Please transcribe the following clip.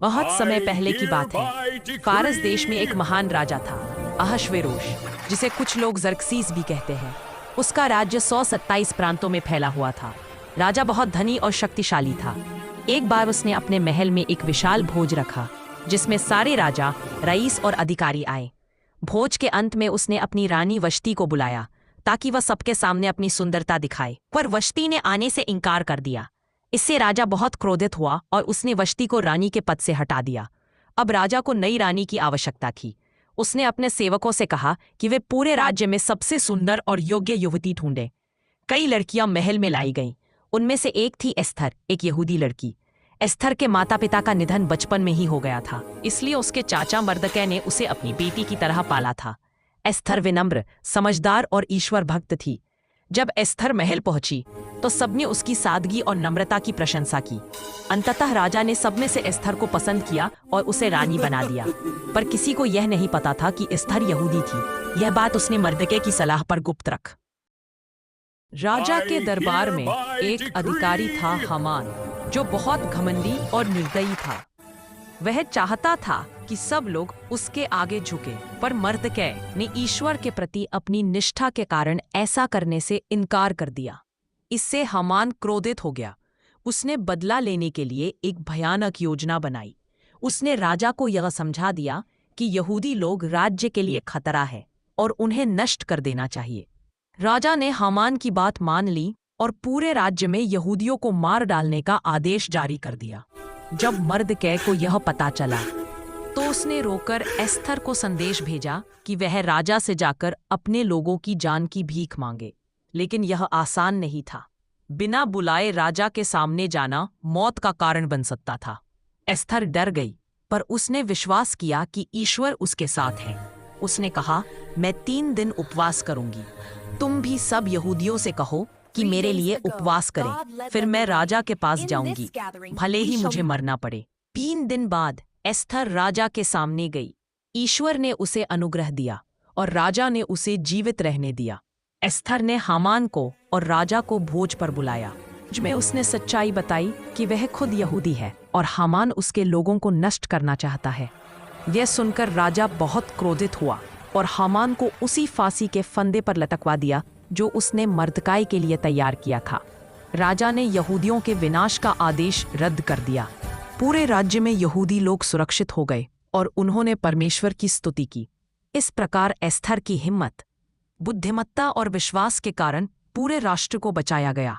बहुत समय पहले की बात है। फारस देश में एक महान राजा था, अहश्वेरोश, जिसे कुछ लोग ज़र्क्सीस भी कहते हैं। उसका राज्य 127 प्रांतों में फैला हुआ था। राजा बहुत धनी और शक्तिशाली था। एक बार उसने अपने महल में एक विशाल भोज रखा, जिसमें सारे राजा, रईस और अधिकारी आए। भोज के अंत में उसने अपनी रानी वश्ती को बुलाया ताकि वह सबके सामने अपनी सुंदरता दिखाए, पर वश्ती ने आने से इनकार कर दिया। इससे राजा बहुत क्रोधित हुआ और उसने वश्ती को रानी के पद से हटा दिया। अब राजा को नई रानी की आवश्यकता थी। उसने अपने सेवकों से कहा कि वे पूरे राज्य में सबसे सुंदर और योग्य युवती ढूंढें। कई लड़कियां महल में लाई गईं। उनमें से एक थी एस्थर, एक यहूदी लड़की। एस्थर के माता पिता का निधन बचपन में ही हो गया था, इसलिए उसके चाचा मर्दकै ने उसे अपनी बेटी की तरह पाला था। एस्थर विनम्र, समझदार और ईश्वर भक्त थी। जब एस्थर महल पहुंची तो सबने उसकी सादगी और नम्रता की प्रशंसा की। अंततः राजा ने सब में से एस्थर को पसंद किया और उसे रानी बना दिया। पर किसी को यह नहीं पता था कि एस्थर यहूदी थी। यह बात उसने मर्दकै की सलाह पर गुप्त रख। राजा के दरबार में एक अधिकारी था, हामान, जो बहुत घमंडी और निर्दयी था। वह चाहता था कि सब लोग उसके आगे झुके, पर मर्दकै ने ईश्वर के प्रति अपनी निष्ठा के कारण ऐसा करने से इनकार कर दिया। इससे हामान क्रोधित हो गया। उसने बदला लेने के लिए एक भयानक योजना बनाई। उसने राजा को यह समझा दिया कि यहूदी लोग राज्य के लिए खतरा है और उन्हें नष्ट कर देना चाहिए। राजा ने हामान की बात मान ली और पूरे राज्य में यहूदियों को मार डालने का आदेश जारी कर दिया। जब मर्दकै को यह पता चला तो उसने रोकर एस्थर को संदेश भेजा कि वह राजा से जाकर अपने लोगों की जान की भीख मांगे। लेकिन यह आसान नहीं था। बिना बुलाए राजा के सामने जाना मौत का कारण बन सकता था। एस्थर डर गई, पर उसने विश्वास किया कि ईश्वर उसके साथ है। उसने कहा, मैं 3 दिन उपवास करूंगी। तुम भी सब यहूदियों से कहो कि मेरे लिए उपवास करें, फिर मैं राजा के पास जाऊंगी, भले ही मुझे मरना पड़े। 3 दिन बाद एस्थर राजा के सामने गई। ईश्वर ने उसे अनुग्रह दिया और राजा ने उसे जीवित रहने दिया। एस्थर ने हामान को और राजा को भोज पर बुलाया, जिसमें उसने सच्चाई बताई कि वह खुद यहूदी है और हामान उसके लोगों को नष्ट करना चाहता है। यह सुनकर राजा बहुत क्रोधित हुआ और हामान को उसी फांसी के फंदे पर लटकवा दिया जो उसने मर्दकै के लिए तैयार किया था। राजा ने यहूदियों के विनाश का आदेश रद्द कर दिया। पूरे राज्य में यहूदी लोग सुरक्षित हो गए और उन्होंने परमेश्वर की स्तुति की। इस प्रकार एस्थर की हिम्मत, बुद्धिमत्ता और विश्वास के कारण पूरे राष्ट्र को बचाया गया।